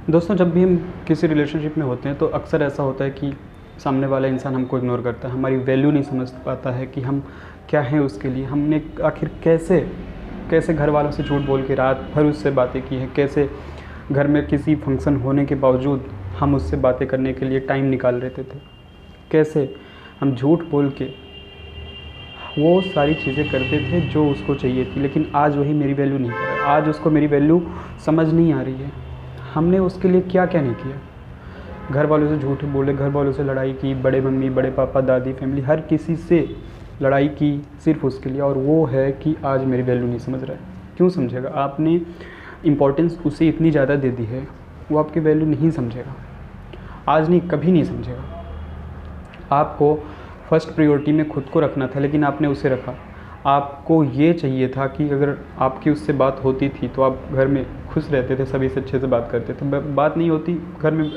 दोस्तों, जब भी हम किसी रिलेशनशिप में होते हैं तो अक्सर ऐसा होता है कि सामने वाला इंसान हमको इग्नोर करता है, हमारी वैल्यू नहीं समझ पाता है कि हम क्या हैं उसके लिए। हमने आखिर कैसे कैसे घर वालों से झूठ बोल के रात भर उससे बातें की हैं, कैसे घर में किसी फंक्शन होने के बावजूद हम उससे बातें करने के लिए टाइम निकाल लेते थे, कैसे हम झूठ बोल के वो सारी चीज़ें करते थे जो उसको चाहिए थी। लेकिन आज वही मेरी वैल्यू नहीं कर रहा है, आज उसको मेरी वैल्यू समझ नहीं आ रही है। हमने उसके लिए क्या क्या नहीं किया। घर वालों से झूठ बोले, घर वालों से लड़ाई की, बड़े मम्मी बड़े पापा दादी फैमिली हर किसी से लड़ाई की सिर्फ उसके लिए, और वो है कि आज मेरी वैल्यू नहीं समझ रहा है। क्यों समझेगा? आपने इम्पोर्टेंस उसे इतनी ज़्यादा दे दी है, वो आपकी वैल्यू नहीं समझेगा। आज नहीं, कभी नहीं समझेगा। आपको फर्स्ट प्रायोरिटी में खुद को रखना था, लेकिन आपने उसे रखा। आपको ये चाहिए था कि अगर आपकी उससे बात होती थी तो आप घर में खुश रहते थे, सभी से अच्छे से बात करते थे। बात नहीं होती, घर में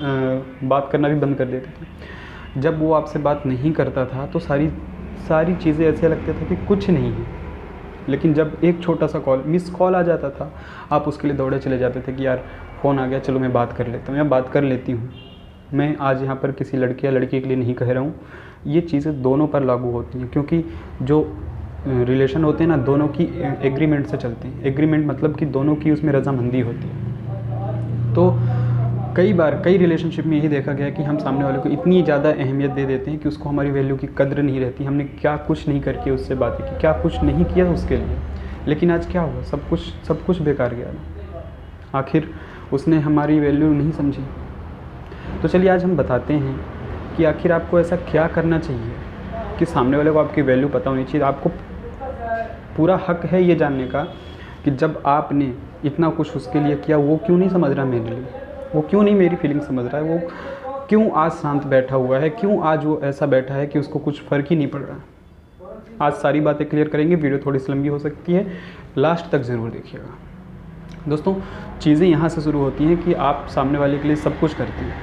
बात करना भी बंद कर देते थे। जब वो आपसे बात नहीं करता था तो सारी सारी चीज़ें ऐसे लगते थे कि कुछ नहीं है। लेकिन जब एक छोटा सा कॉल, मिस कॉल आ जाता था, आप उसके लिए दौड़े चले जाते थे कि यार फ़ोन आ गया, चलो मैं बात कर लेता हूँ या बात कर लेती हूँ। मैं आज यहाँ पर किसी लड़के या लड़की के लिए नहीं कह रहा हूँ, ये चीज़ें दोनों पर लागू होती हैं, क्योंकि जो रिलेशन होते हैं ना, दोनों की एग्रीमेंट से चलते हैं। एग्रीमेंट मतलब कि दोनों की उसमें रजामंदी होती है। तो कई बार कई रिलेशनशिप में यही देखा गया है कि हम सामने वाले को इतनी ज़्यादा अहमियत दे देते हैं कि उसको हमारी वैल्यू की कद्र नहीं रहती। हमने क्या कुछ नहीं करके उससे बातें की, क्या कुछ नहीं किया उसके लिए, लेकिन आज क्या हुआ? सब कुछ बेकार गया ना। आखिर उसने हमारी वैल्यू नहीं समझी। तो चलिए आज हम बताते हैं कि आखिर आपको ऐसा क्या करना चाहिए कि सामने वाले को आपकी वैल्यू पता होनी चाहिए। आपको पूरा हक है ये जानने का कि जब आपने इतना कुछ उसके लिए किया, वो क्यों नहीं समझ रहा मेरे लिए, वो क्यों नहीं मेरी फीलिंग समझ रहा है, वो क्यों आज शांत बैठा हुआ है, क्यों आज वो ऐसा बैठा है कि उसको कुछ फ़र्क ही नहीं पड़ रहा। आज सारी बातें क्लियर करेंगे। वीडियो थोड़ी सी लंबी हो सकती है, लास्ट तक ज़रूर देखिएगा। दोस्तों, चीज़ें यहाँ से शुरू होती हैं कि आप सामने वाले के लिए सब कुछ करते हैं,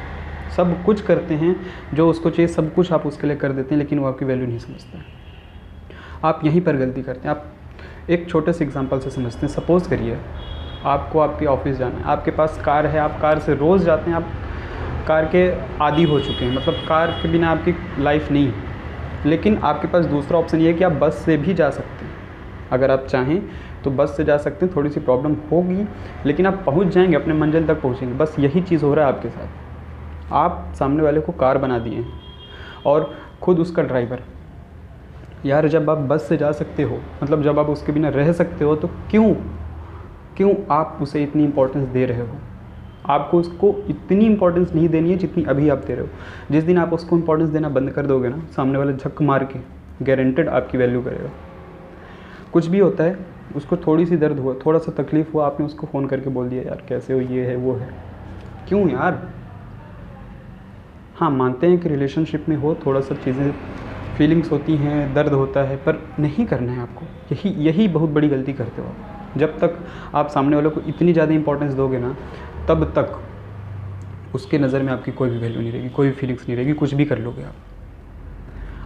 सब कुछ करते हैं जो उसको चाहिए, सब कुछ आप उसके लिए कर देते हैं, लेकिन वो आपकी वैल्यू नहीं समझता है। आप यहीं पर गलती करते हैं। आप एक छोटे से एग्जांपल से समझते हैं। सपोज़ करिए आपको आपके ऑफिस जाना है, आपके पास कार है, आप कार से रोज़ जाते हैं, आप कार के आदी हो चुके हैं, मतलब कार के बिना आपकी लाइफ नहीं है। लेकिन आपके पास दूसरा ऑप्शन ये है कि आप बस से भी जा सकते हैं। अगर आप चाहें तो बस से जा सकते हैं, थोड़ी सी प्रॉब्लम होगी लेकिन आप पहुंच जाएंगे, अपने मंजिल तक पहुंचेंगे। बस यही चीज़ हो रहा है आपके साथ। आप सामने वाले को कार बना दिए हैं और खुद उसका ड्राइवर। यार, जब आप बस से जा सकते हो, मतलब जब आप उसके बिना रह सकते हो, तो क्यों आप उसे इतनी इंपॉर्टेंस दे रहे हो? आपको उसको इतनी इंपॉर्टेंस नहीं देनी है जितनी अभी आप दे रहे हो। जिस दिन आप उसको इंपॉर्टेंस देना बंद कर दोगे ना, सामने वाला झक मार के गारंटेड आपकी वैल्यू करेगा। कुछ भी होता है, उसको थोड़ी सी दर्द हुआ, थोड़ा सा तकलीफ़ हुआ, आपने उसको फ़ोन करके बोल दिया यार कैसे हो, ये है वो है। क्यों यार? हाँ, मानते हैं कि रिलेशनशिप में हो थोड़ा सा चीज़ें, फीलिंग्स होती हैं, दर्द होता है, पर नहीं करना है आपको। यही बहुत बड़ी गलती करते हो आप। जब तक आप सामने वालों को इतनी ज़्यादा इंपॉर्टेंस दोगे ना, तब तक उसके नज़र में आपकी कोई भी वैल्यू नहीं रहेगी, कोई भी फीलिंग्स नहीं रहेगी। कुछ भी कर लोगे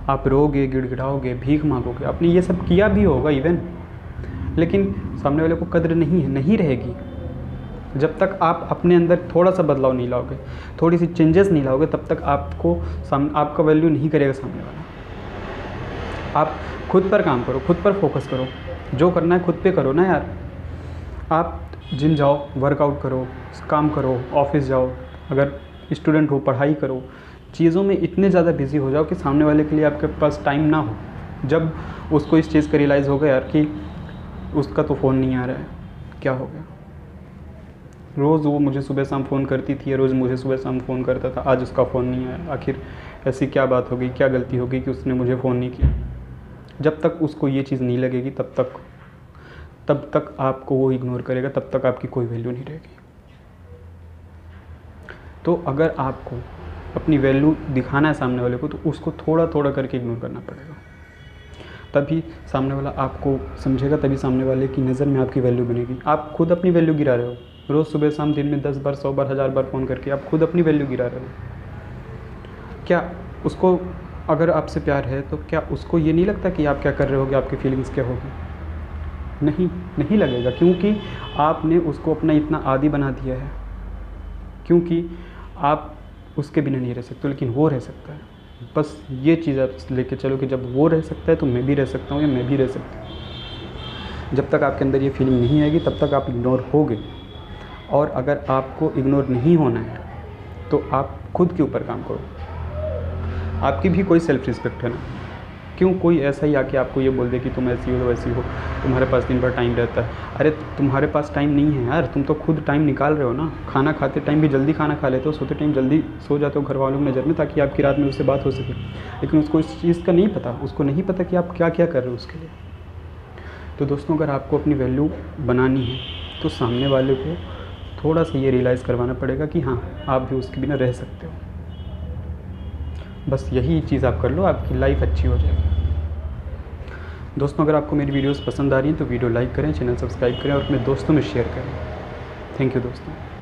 आप रोगे, गिड़गिड़ाओगे, भीख मांगोगे, आपने ये सब किया भी होगा इवन, लेकिन सामने वाले को कद्र नहीं रहेगी। जब तक आप अपने अंदर थोड़ा सा बदलाव नहीं लाओगे, थोड़ी सी चेंजेस नहीं लाओगे, तब तक आपका वैल्यू नहीं करेगा सामने वाला। आप खुद पर काम करो, खुद पर फोकस करो, जो करना है खुद पे करो ना यार। आप जिम जाओ, वर्कआउट करो, काम करो, ऑफिस जाओ, अगर स्टूडेंट हो पढ़ाई करो, चीज़ों में इतने ज़्यादा बिजी हो जाओ कि सामने वाले के लिए आपके पास टाइम ना हो। जब उसको इस चीज़ का रियलाइज़ होगा यार कि उसका तो फ़ोन नहीं आ रहा है, क्या हो गया, रोज़ वो मुझे सुबह शाम फ़ोन करती थी, रोज़ मुझे सुबह शाम फ़ोन करता था, आज उसका फ़ोन नहीं आया, आखिर ऐसी क्या बात हो गई, क्या गलती हो गई कि उसने मुझे फ़ोन नहीं किया। जब तक उसको ये चीज़ नहीं लगेगी तब तक आपको वो इग्नोर करेगा, तब तक आपकी कोई वैल्यू नहीं रहेगी। तो अगर आपको अपनी वैल्यू दिखाना है सामने वाले को, तो उसको थोड़ा थोड़ा करके इग्नोर करना पड़ेगा। तभी सामने वाला आपको समझेगा, तभी सामने वाले की नज़र में आपकी वैल्यू बनेगी। आप खुद अपनी वैल्यू गिरा रहे हो, रोज़ सुबह शाम दिन में 10 बार 100 बार 1000 बार फ़ोन करके आप खुद अपनी वैल्यू गिरा रहे हो। क्या उसको, अगर आपसे प्यार है तो क्या उसको ये नहीं लगता कि आप क्या कर रहे होगे, आपकी फीलिंग्स क्या होगी? नहीं लगेगा, क्योंकि आपने उसको अपना इतना आदी बना दिया है क्योंकि आप उसके बिना नहीं रह सकते, लेकिन वो रह सकता है। बस ये चीज़ आप लेके चलो कि जब वो रह सकता है तो मैं भी रह सकता हूँ या मैं भी रह सकती हूँ। जब तक आपके अंदर ये फीलिंग नहीं आएगी तब तक आप इग्नोर होगे। और अगर आपको इग्नोर नहीं होना है तो आप खुद के ऊपर काम करो। आपकी भी कोई सेल्फ रिस्पेक्ट है ना। क्यों कोई ऐसा ही आके आपको ये बोल दे कि तुम ऐसी हो वैसी हो, तुम्हारे पास दिन भर टाइम रहता है। अरे तुम्हारे पास टाइम नहीं है यार, तुम तो खुद टाइम निकाल रहे हो ना। खाना खाते टाइम भी जल्दी खाना खा लेते हो, सोते टाइम जल्दी सो जाते हो घर वालों की नज़र में, ताकि आपकी रात में उससे बात हो सके। लेकिन उसको इस चीज़ का नहीं पता, उसको नहीं पता कि आप क्या क्या कर रहे हो उसके लिए। तो दोस्तों, अगर आपको अपनी वैल्यू बनानी है तो सामने वाले को थोड़ा सा ये रियलाइज़ करवाना पड़ेगा कि हाँ, आप भी उसके बिना रह सकते हो। बस यही चीज़ आप कर लो, आपकी लाइफ अच्छी हो जाएगी। दोस्तों, अगर आपको मेरी वीडियोस पसंद आ रही हैं तो वीडियो लाइक करें, चैनल सब्सक्राइब करें और अपने दोस्तों में शेयर करें। थैंक यू दोस्तों।